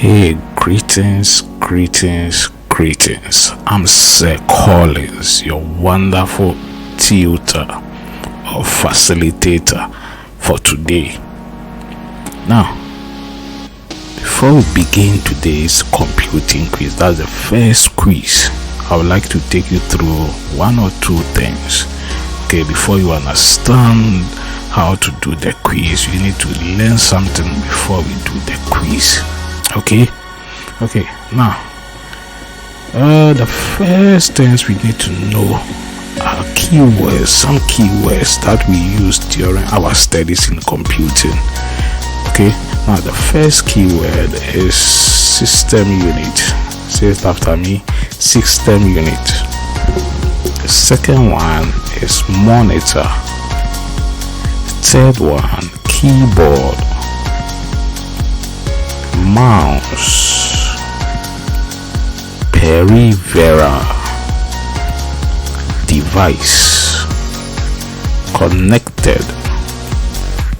Hey, greetings. I'm Sir Collins, your wonderful tutor or facilitator for today. Now, before we begin today's computing quiz, that's the first quiz, I would like to take you through one or two things. Okay, before you understand how to do the quiz, you need to learn something before we do the quiz. Okay, now the first things we need to know are keywords, some keywords that we use during our studies in computing. Okay, now the first keyword is system unit. Say it after me: system unit. The second one is monitor. Third one, keyboard, mouse, peripheral, device, connected,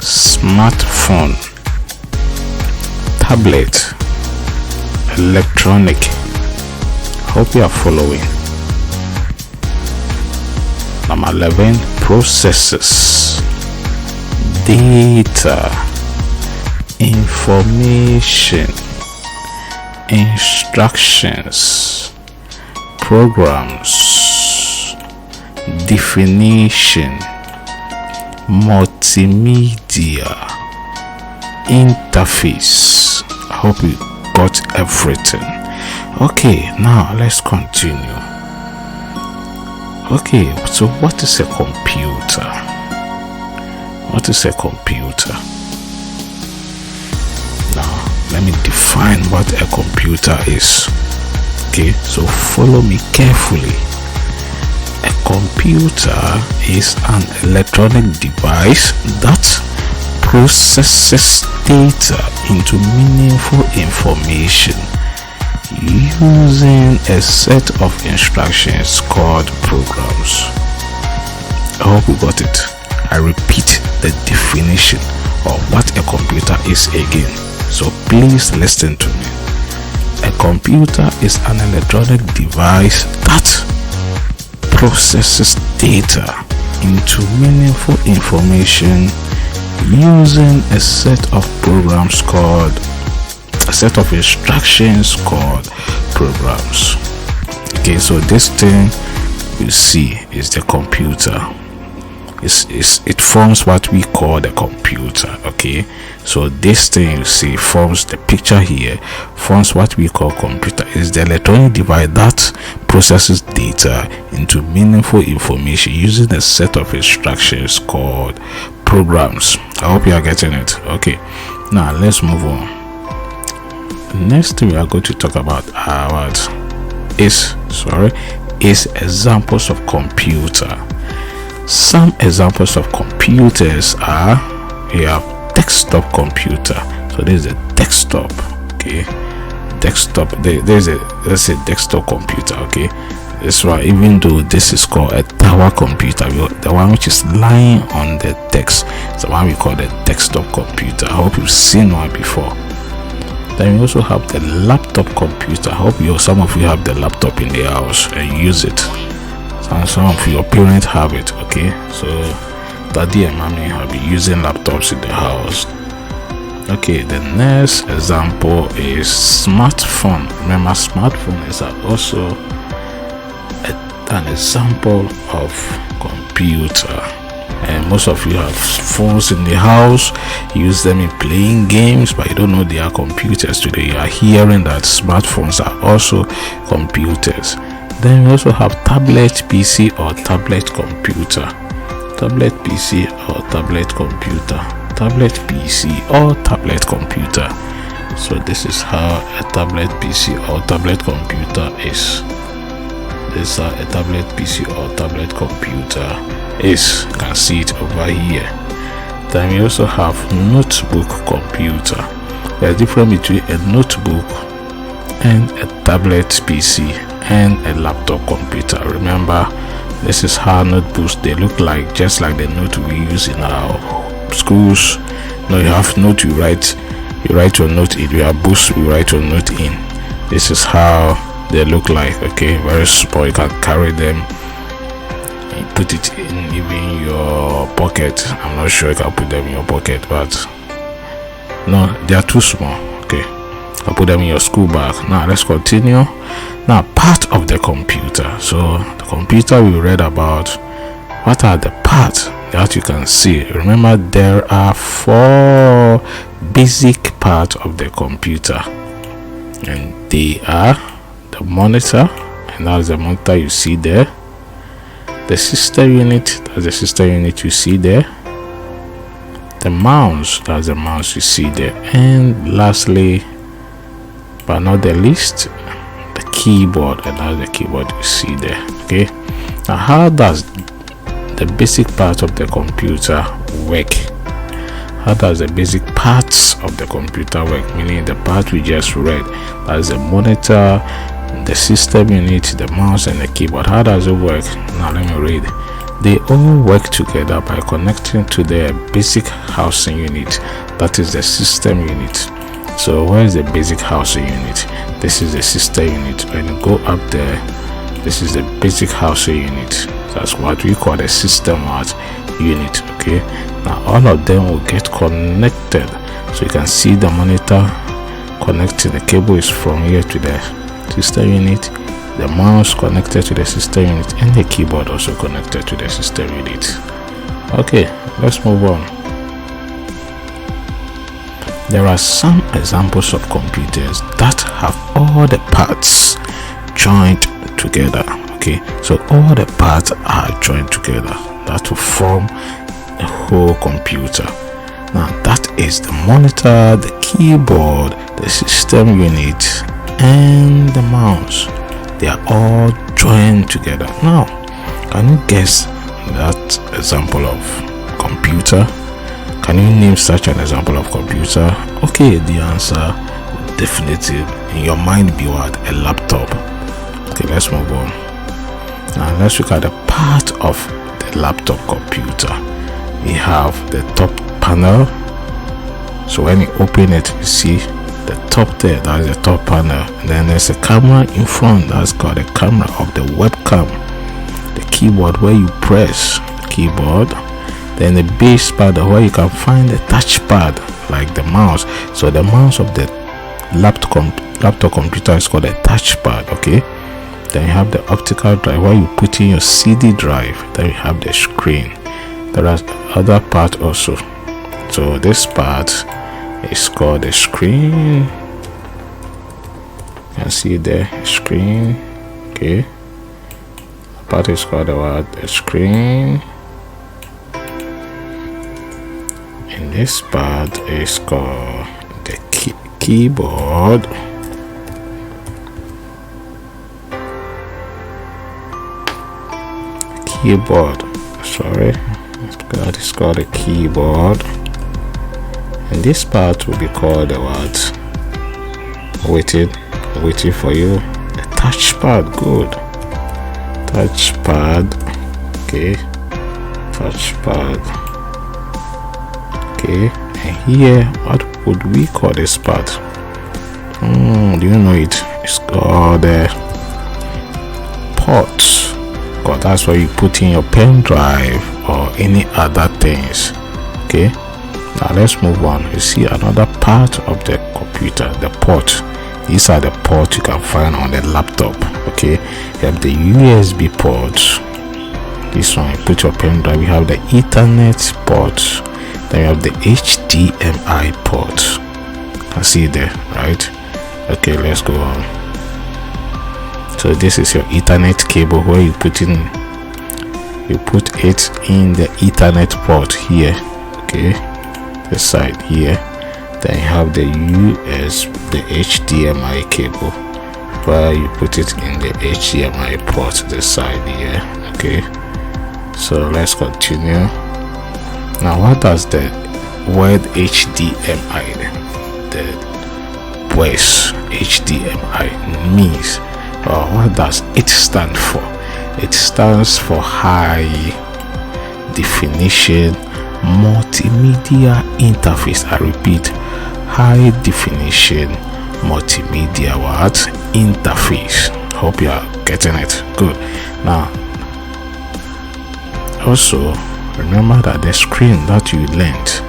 smartphone, tablet, electronic. Hope you are following. Number 11, processes, data, information, instructions, programs, definition, multimedia, interface. I hope you got everything. Okay, now let's continue. Okay, so what is a computer? What is a computer? Now, let me define what a computer is. Okay, so follow me carefully. A computer is an electronic device that processes data into meaningful information using a set of instructions called programs. I hope you got it. I repeat the definition of what a computer is again, so please listen to me. A computer is an electronic device that processes data into meaningful information using a set of programs called a set of instructions called programs. Okay, so this thing you see is the computer. It forms what we call the computer. Okay, so this thing you see forms the picture here, forms what we call computer. Is the electronic device that processes data into meaningful information using a set of instructions called programs. I hope you are getting it. Okay, now let's move on. Next thing we are going to talk about is examples of computer. Some examples of computers are, you have desktop computer. So this is a desktop. Okay, desktop. There's a desktop computer. Okay, this one, even though this is called a tower computer, the one which is lying on the desk, is the one we call the desktop computer. I hope you've seen one before. Then we also have the laptop computer. I hope some of you have the laptop in the house and use it. And some of your parents have it. Okay, so daddy and mommy have been using laptops in the house. Okay, the next example is smartphone. Remember, smartphone is also an example of computer. And most of you have phones in the house, use them in playing games, but you don't know they are computers today. You are hearing that smartphones are also computers. Then we also have tablet PC or tablet computer. Tablet PC or tablet computer. Tablet PC or tablet computer. So this is how a tablet PC or tablet computer is. This is how a tablet PC or tablet computer is. You can see it over here. Then we also have notebook computer. There's a difference between a notebook and a tablet PC and a laptop computer. Remember, this is how notebooks they look like, just like the note we use in our schools. Now you have note you write you write your note in. You have boost, you write your note in. This is how they look like. Okay, very small. You can carry them and put it in even your pocket. I'm not sure you can put them in your pocket, but no, they are too small. Okay, I'll put them in your school bag. Now let's continue. Now, part of the computer. So the computer we read about, what are the parts that you can see? Remember, there are 4 basic parts of the computer, and they are the monitor, and that's the monitor you see there. The system unit, that's the system unit you see there. The mouse, that's the mouse you see there. And lastly, but not the least, the keyboard, and that's the keyboard you see there. Okay, now how does the basic part of the computer work? How does the basic parts of the computer work? Meaning the part we just read, that's the monitor, the system unit, the mouse, and the keyboard. How does it work? Now let me read. They all work together by connecting to the basic housing unit, that is the system unit. So where is the basic housing unit? This is the system unit. When you go up there, this is the basic housing unit. That's what we call the system unit. Okay, now all of them will get connected. So you can see the monitor connected. The cable is from here to the system unit, the mouse connected to the system unit, and the keyboard also connected to the system unit. Okay, let's move on. There are some examples of computers that have all the parts joined together. Okay, so all the parts are joined together, that will form a whole computer. Now that is the monitor, the keyboard, the system unit, and the mouse. They are all joined together. Now, can you guess that example of computer? Can you name such an example of computer? Okay, the answer definitely in your mind be what? A laptop. Okay, let's move on. Now let's look at the part of the laptop computer. We have the top panel. So when you open it, you see the top there, that is the top panel. And then there's a camera in front, that's called the camera of the webcam. The keyboard where you press the keyboard. Then the base pad where you can find the touchpad like the mouse. So the mouse of the laptop computer is called a touchpad. Okay, then you have the optical drive where you put in your CD drive. Then you have the screen. There are other part also. So this part is called the screen. You can see the screen. Okay, the part is called the screen. And this part is called the keyboard. Sorry, that is called the keyboard. And this part will be called the what? Waiting for you. The touchpad. Good. Touchpad. Okay. Touchpad. Okay. And here, what would we call this part? Do you know it? It's called the port. Because that's where you put in your pen drive or any other things. Okay. Now let's move on. You see another part of the computer, the port. These are the ports you can find on the laptop. Okay, you have the USB port. This one, you put your pen drive. You have the Ethernet port. Then you have the HDMI port. You can see there, right? Okay, let's go on. So this is your Ethernet cable where you put it in the Ethernet port here. Okay, the side here. Then you have the the HDMI cable where you put it in the HDMI port, the side here. Okay, so let's continue. Now what does the word HDMI, the voice HDMI means, or what does it stand for? It stands for high definition multimedia interface. I repeat, high definition multimedia what interface. Hope you are getting it. Good. Now also remember that the screen that you learned,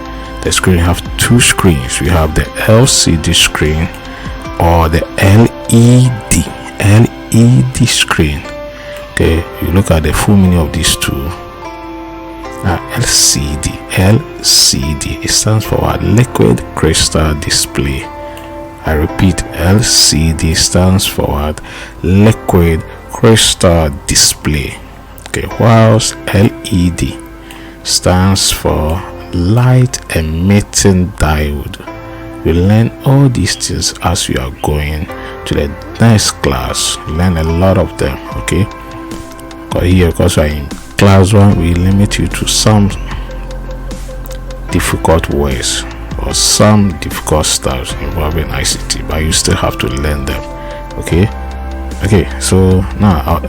the screen have two screens. We have the LCD screen or the LED screen. Okay, you look at the full meaning of these two. Now LCD, it stands for what? Liquid crystal display. I repeat, LCD stands for what? Liquid crystal display. Okay, whilst LED stands for light emitting diode. You learn all these things as you are going to the next class. You learn a lot of them. Okay, because we are in class 1, we limit you to some difficult words or some difficult stuff involving ICT, but you still have to learn them. Okay, so now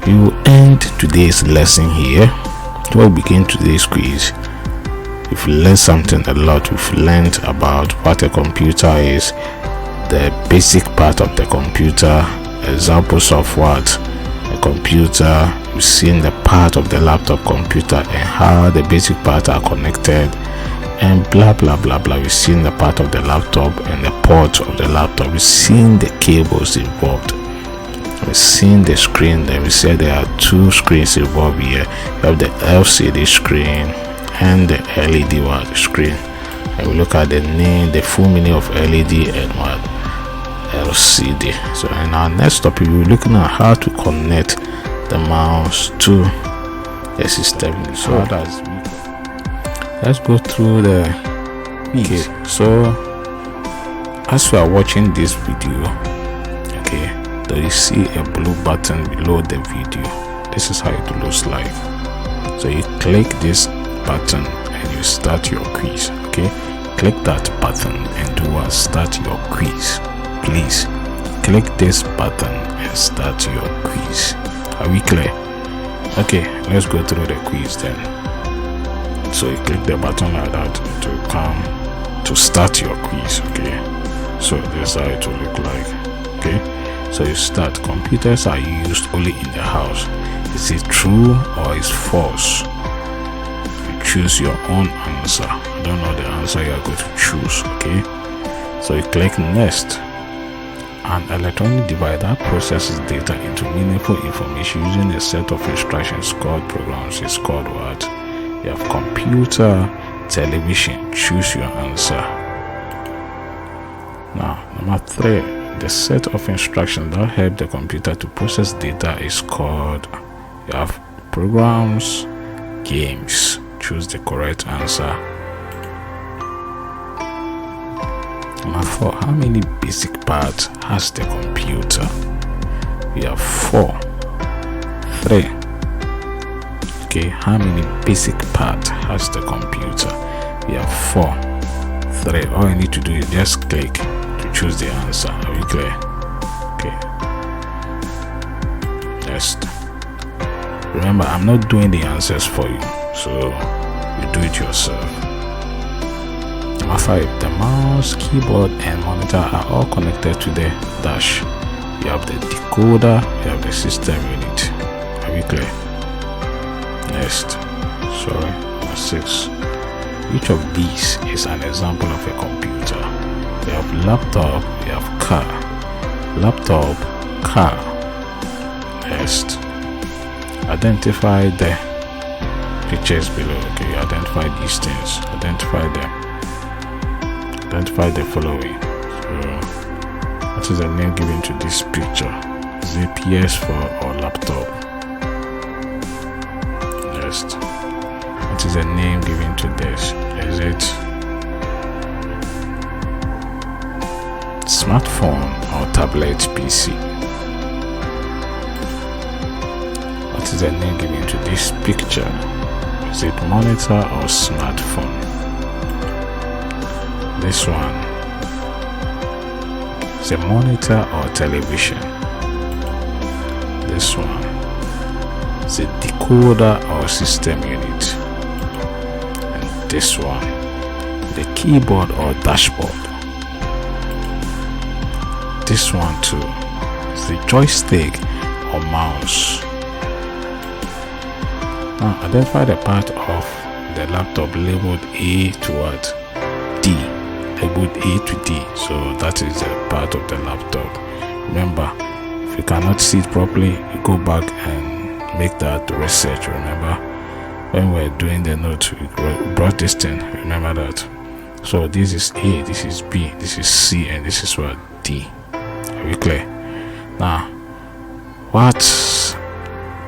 you end today's lesson here. We'll begin today's quiz. We've learned something a lot. We've learned about what a computer is, the basic part of the computer, examples of what a computer. We've seen the part of the laptop computer and how the basic parts are connected, and blah blah blah blah. We've seen the part of the laptop and the port of the laptop. We've seen the cables involved. We've seen the screen. Then we said there are two screens involved here. You have the LCD screen and the LED screen. And we look at the name, the full meaning of LED and what? LCD. So in our next topic, we're looking at how to connect the mouse to the system. So let's go through the okay. So as you are watching this video, okay, do you see a blue button below the video? This is how it looks like. So you click this button and you start your quiz. Okay, click that button and do what? Start your quiz. Please click this button and start your quiz. Are we clear? Okay, let's go through the quiz then. So you click the button like that to come to start your quiz. Okay, so this is how it will look like. Okay, so you start. Computers are used only in the house. Is it true or is false? You choose your own answer. I don't know the answer you are going to choose. Okay, so you click next. An electronic device that processes data into meaningful information using a set of instructions called programs is called what? You have computer, television. Choose your answer. Now, number 3, the set of instructions that help the computer to process data is called, you have programs, games. Choose the correct answer. Number 4, how many basic parts has the computer? We have 4. 3. Okay, how many basic parts has the computer? We have 4. 3. All you need to do is just click to choose the answer. Are we clear? Okay. Next. Remember, I'm not doing the answers for you, so you do it yourself. Number 5, the mouse, keyboard and monitor are all connected to the dash. You have the decoder, you have the system unit. Are we clear? Next. Sorry. Number 6. Each of these is an example of a computer. We have laptop, we have car. Laptop, car. Next. Identify the pictures below. Okay, you identify these things. Identify them. Identify the following. So, what is the name given to this picture? Is it PS4 or laptop? Next. What is the name given to this? Is it smartphone or tablet PC? What is the name given to this picture? Is it monitor or smartphone? This one is a monitor or television. This one is a decoder or system unit. And this one, the keyboard or dashboard. this one too. It's the joystick or mouse. Now identify the part of the laptop labeled A to what? D. Labeled A to D. So that is a part of the laptop. Remember, if you cannot see it properly, you go back and make that research. Remember, when we're doing the note, we brought this thing. Remember that. So this is A, this is B, this is C, and this is what? D. Are we clear? Now, what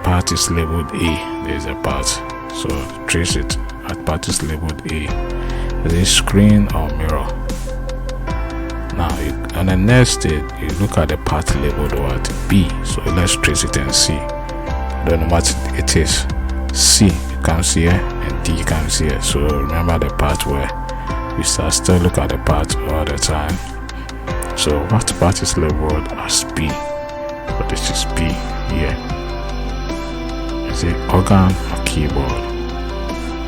part is labeled A? There's a part. So trace it. What part is labeled A? Is it screen or mirror? Now, on the next stage, you look at the part labeled what? B. So let's trace it and see. I don't know what it is. C comes here and D comes here. So remember the part where we still look at the part all the time. So what part is labeled as B? So this is B here. Is it organ or keyboard?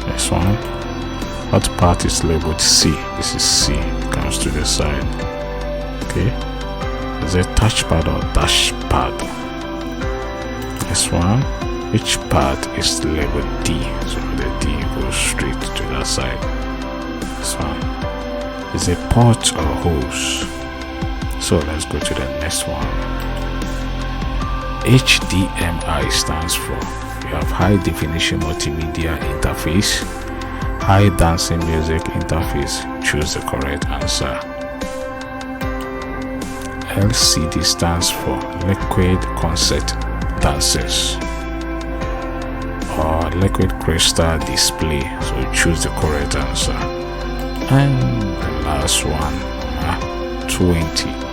Next one. What part is labeled C? This is C. It comes to the side. Okay. Is it touchpad or dashpad? Next one. Which part is labeled D? So the D goes straight to that side. This one. Is it port or hose? So let's go to the next one. HDMI stands for, you have high definition multimedia interface, high dancing music interface. Choose the correct answer. LCD stands for liquid concert dancers or liquid crystal display. So choose the correct answer. And the last one, 20.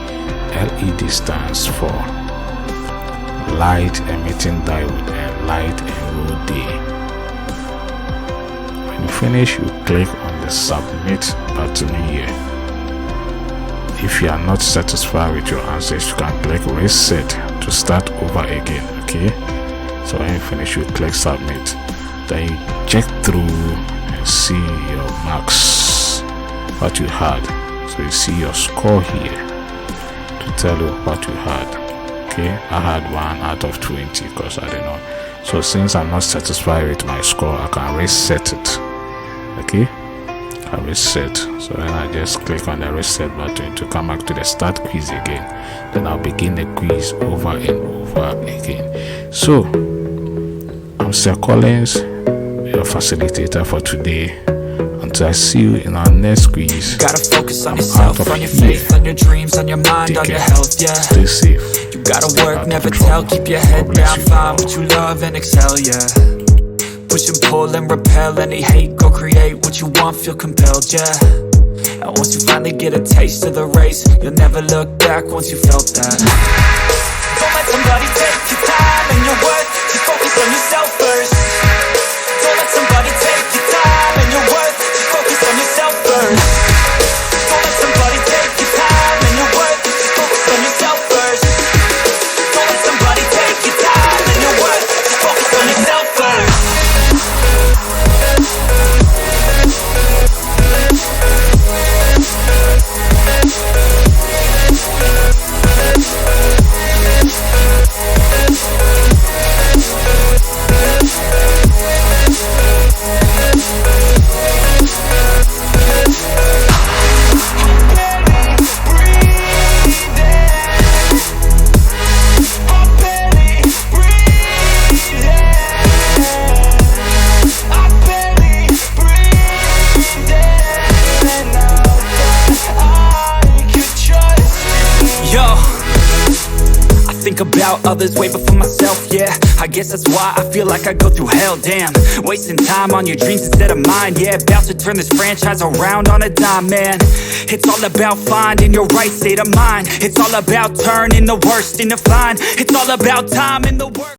LED stands for light emitting diode and light enrolled day. When you finish, you click on the submit button here. If you are not satisfied with your answers, you can click reset to start over again. Okay, so when you finish, you click submit. Then you check through and see your marks, what you had. So you see your score here to tell you what you had. Okay, I had 1 out of 20 because I didn't know. So since I'm not satisfied with my score, I can reset it. Okay, I reset. So then I just click on the reset button to come back to the start quiz again. Then I'll begin the quiz over and over again. So I'm Sir Collins, your facilitator for today. Until I see you in our next quiz. Gotta focus on yourself, on your faith, on your dreams, on your mind, on your health, yeah. Stay safe. You gotta work, never tell, keep your head down, find what you love and excel, yeah. Push and pull and repel any hate, go create what you want, feel compelled, yeah. And once you finally get a taste of the race, you'll never look back once you felt that. Don't let somebody take your time and your worth, just focus on yourself first. Don't let somebody take your time and your worth, just focus on yourself first. Don't let somebody take your time and your worth, just focus on yourself first. Don't let somebody take your time and your worth, just focus on yourself first. About others way before myself, yeah. I guess that's why I feel like I go through hell, damn. Wasting time on your dreams instead of mine, yeah. About to turn this franchise around on a dime, man. It's all about finding your right state of mind. It's all about turning the worst into fine. It's all about time and the work.